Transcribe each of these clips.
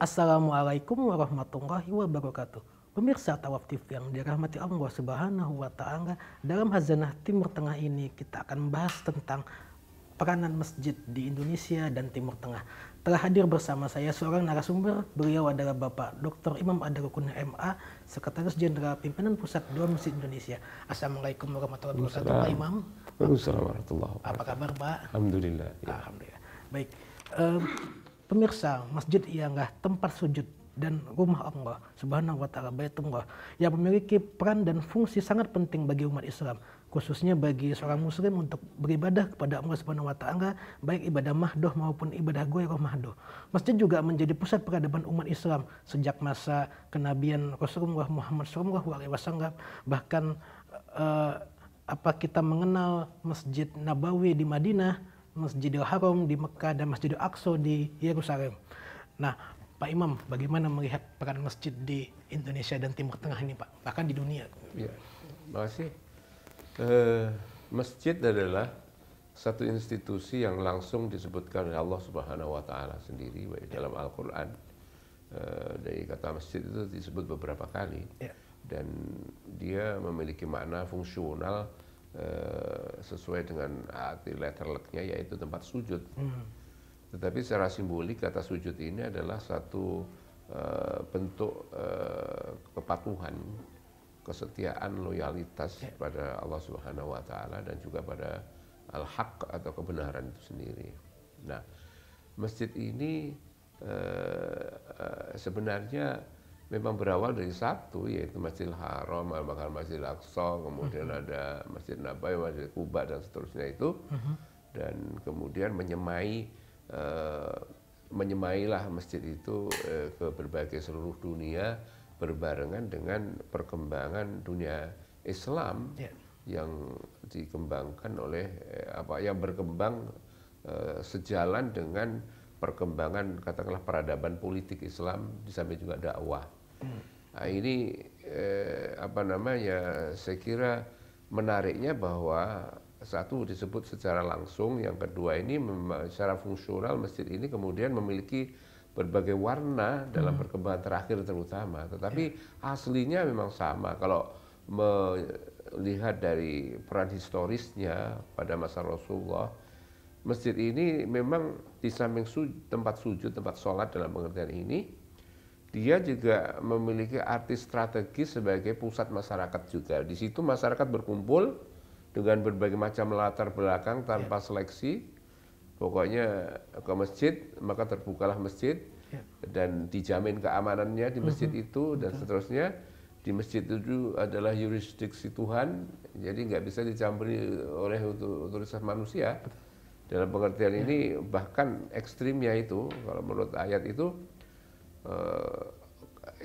Assalamualaikum warahmatullahi wabarakatuh. Pemirsa Tawaf TV yang dirahmati Allah Subhanahu wa Ta'ala, dalam Hazanah Timur Tengah ini kita akan membahas tentang peranan masjid di Indonesia dan Timur Tengah. Telah hadir bersama saya seorang narasumber, beliau adalah Bapak Dr. Imam Adarukun MA, Sekretaris Jenderal Pimpinan Pusat Dewan Masjid Indonesia. Assalamualaikum warahmatullahi wabarakatuh, Pak Imam. Waalaikumsalam warahmatullahi wabarakatuh. Apa kabar, Pak? Alhamdulillah. Ya. Alhamdulillah. Baik. Pemirsa, masjid ialah tempat sujud dan rumah Allah Subhanahu wa Ta'ala, Baitullah, yang memiliki peran dan fungsi sangat penting bagi umat Islam, khususnya bagi seorang muslim untuk beribadah kepada Allah Subhanahu wa Ta'ala, baik ibadah mahdoh maupun ibadah ghairah mahdoh. Masjid juga menjadi pusat peradaban umat Islam sejak masa kenabian Rasulullah Muhammad SAW. Bahkan kita mengenal Masjid Nabawi di Madinah, Masjidil Haram di Mekah, dan Masjidil Aqsa di Yerusalem. Nah, Pak Imam, bagaimana melihat peran masjid di Indonesia dan Timur Tengah ini, Pak? Bahkan di dunia. Ya, makasih. Masjid adalah satu institusi yang langsung disebutkan oleh Allah Subhanahu wa Ta'ala sendiri dalam Al-Quran. Dari kata masjid itu disebut beberapa kali. Ya. Dan dia memiliki makna fungsional sesuai dengan arti letterleknya, yaitu tempat sujud. Tetapi secara simbolik kata sujud ini adalah satu bentuk kepatuhan, kesetiaan, loyalitas pada Allah Subhanahu wa Ta'ala dan juga pada al-haq atau kebenaran itu sendiri. Nah, masjid ini sebenarnya memang berawal dari satu, yaitu Masjidil Haram, bahkan Masjidil Aqsa, kemudian ada Masjid Nabawi, Masjid Quba dan seterusnya itu, dan kemudian menyemailah masjid itu ke berbagai seluruh dunia berbarengan dengan perkembangan dunia Islam yang dikembangkan oleh yang berkembang sejalan dengan perkembangan katakanlah peradaban politik Islam di samping juga dakwah. Nah, ini saya kira menariknya bahwa satu disebut secara langsung, yang kedua ini secara fungsional masjid ini kemudian memiliki berbagai warna dalam perkembangan terakhir terutama, tetapi aslinya memang sama. Kalau melihat dari peran historisnya pada masa Rasulullah, masjid ini memang di samping tempat sujud, tempat sholat dalam pengertian ini, dia juga memiliki arti strategis sebagai pusat masyarakat juga. Di situ masyarakat berkumpul dengan berbagai macam latar belakang tanpa seleksi. Pokoknya ke masjid, maka terbukalah masjid dan dijamin keamanannya di masjid itu dan seterusnya. Di masjid itu adalah yurisdiksi Tuhan, jadi nggak bisa dicampuri oleh otoritas manusia. Dalam pengertian ini bahkan ekstrimnya itu, kalau menurut ayat itu,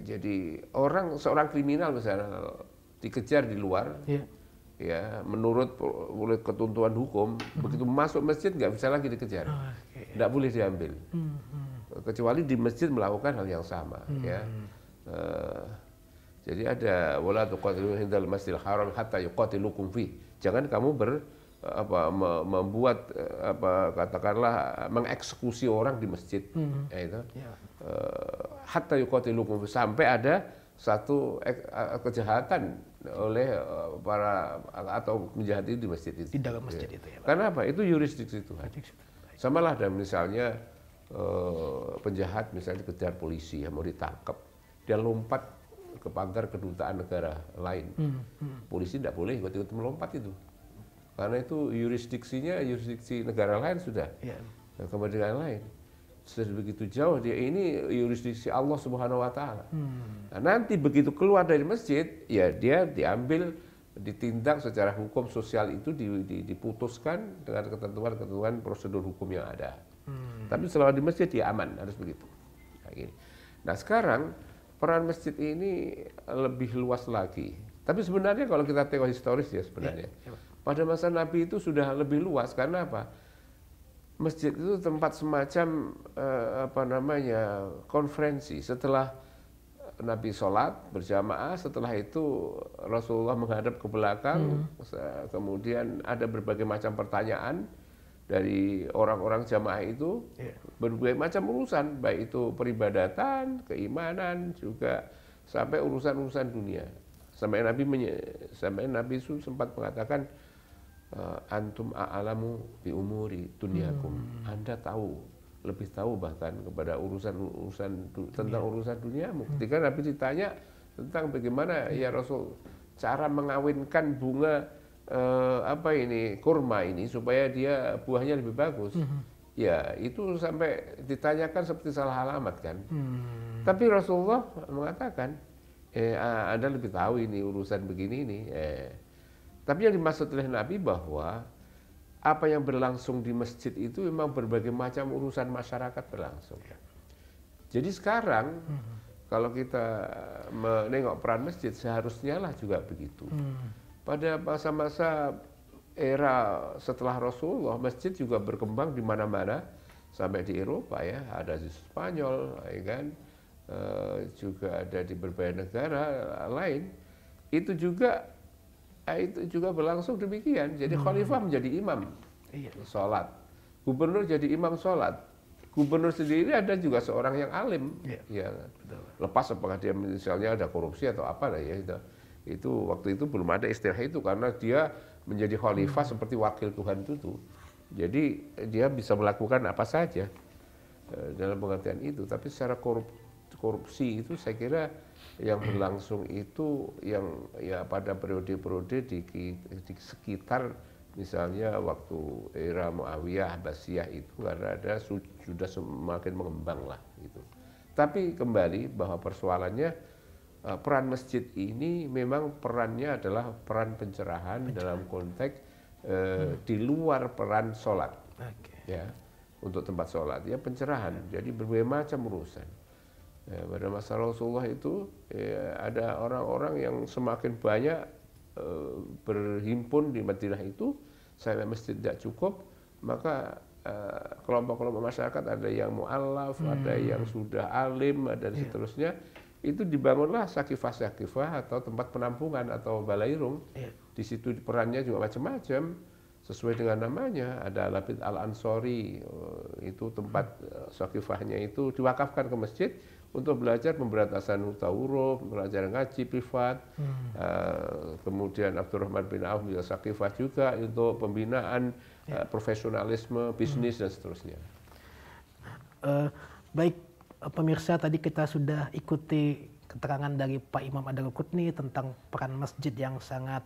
jadi seorang kriminal misalnya dikejar di luar, ya menurut ketentuan hukum, begitu masuk masjid nggak bisa lagi dikejar, nggak boleh diambil, kecuali di masjid melakukan hal yang sama. Ya. Jadi ada wala tuqatilu indal masjidil haram hatta yuqatilukum fi. Jangan kamu membuat katakanlah mengeksekusi orang di masjid, hatta yuqatilukum sampai ada satu kejahatan oleh para atau menjahati di masjid itu. Di dalam masjid itu ya, Pak. Karena apa? Itu yurisdiksi Tuhan. Samalah dan misalnya penjahat misalnya dikejar polisi, mau ditangkap, dia lompat ke pagar kedutaan negara lain. Polisi tidak boleh ikut-ikut melompat itu. Karena itu yurisdiksi negara lain sudah, kemerdekaan lain. Sudah begitu jauh, dia ini yurisdiksi Allah Subhanahu wa Ta'ala. Nah, nanti begitu keluar dari masjid, ya dia diambil, ditindak secara hukum sosial itu diputuskan dengan ketentuan prosedur hukum yang ada. Tapi selama di masjid dia aman, harus begitu. Nah, sekarang peran masjid ini lebih luas lagi. Tapi sebenarnya kalau kita tengok historis ya sebenarnya. Pada masa Nabi itu sudah lebih luas, karena apa? Masjid itu tempat semacam konferensi. Setelah Nabi sholat berjamaah, setelah itu Rasulullah menghadap ke belakang, kemudian ada berbagai macam pertanyaan dari orang-orang jamaah itu berbagai macam urusan, baik itu peribadatan, keimanan, juga sampai urusan-urusan dunia. Sampai Nabi itu sempat mengatakan, antum a'lamu bi umuri dunyakum. Anda tahu, lebih tahu bahkan kepada tentang urusan duniamu. Ketika Nabi ditanya tentang bagaimana ya Rasul cara mengawinkan bunga kurma ini supaya dia buahnya lebih bagus. Ya, itu sampai ditanyakan seperti salah alamat kan. Tapi Rasulullah mengatakan, Anda lebih tahu ini urusan begini ini. Tapi yang dimaksud oleh Nabi bahwa apa yang berlangsung di masjid itu memang berbagai macam urusan masyarakat berlangsung. Jadi sekarang kalau kita menengok peran masjid seharusnya lah juga begitu. Pada masa-masa era setelah Rasulullah, masjid juga berkembang di mana-mana sampai di Eropa ya, ada di Spanyol, ya kan, juga ada di berbagai negara lain. Itu juga berlangsung demikian. Jadi khalifah menjadi imam sholat, gubernur jadi imam sholat. Gubernur sendiri ada juga seorang yang alim, ya. Lepas apakah dia misalnya ada korupsi atau apa lah ya itu waktu itu belum ada istilah itu karena dia menjadi khalifah seperti wakil Tuhan itu. Jadi dia bisa melakukan apa saja dalam pengertian itu. Tapi secara korupsi itu saya kira yang berlangsung itu yang ya pada periode-periode di sekitar misalnya waktu era Muawiyah, Abbasiyah itu karena ada sudah semakin mengembang lah gitu. Tapi kembali bahwa persoalannya peran masjid ini memang perannya adalah peran pencerahan dalam konteks di luar peran sholat, ya, untuk tempat sholat ya pencerahan. Jadi berbagai macam urusan. Pada masa Rasulullah itu ada orang-orang yang semakin banyak berhimpun di Madinah itu sampai masjid tidak cukup, maka kelompok-kelompok masyarakat ada yang mu'allaf, ada yang sudah alim, dan seterusnya. Itu dibangunlah sakifah-sakifah atau tempat penampungan atau balairung. Di situ perannya juga macam-macam sesuai dengan namanya. Ada Labid Al-Ansori, itu tempat sakifahnya itu diwakafkan ke masjid untuk belajar pemberantasan huruf, belajar ngaji privat. Kemudian Abdurrahman bin Auf juga sakifah juga untuk pembinaan profesionalisme, bisnis dan seterusnya. Baik. Pemirsa, tadi kita sudah ikuti keterangan dari Pak Imam Ad-Darqutni tentang peran masjid yang sangat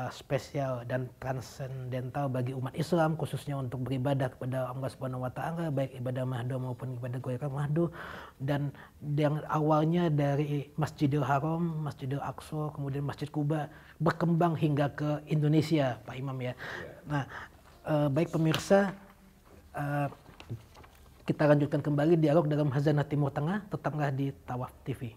spesial dan transendental bagi umat Islam, khususnya untuk beribadah kepada Allah Subhanahu wa Ta'ala, baik ibadah mahdoh maupun ibadah ghairah mahdoh, dan yang awalnya dari Masjidil Haram, Masjidil Aqsa, kemudian Masjid Kuba berkembang hingga ke Indonesia, Pak Imam ya. Nah, baik pemirsa, kita lanjutkan kembali dialog dalam Khazanah Timur Tengah, tetaplah di Tawaf TV.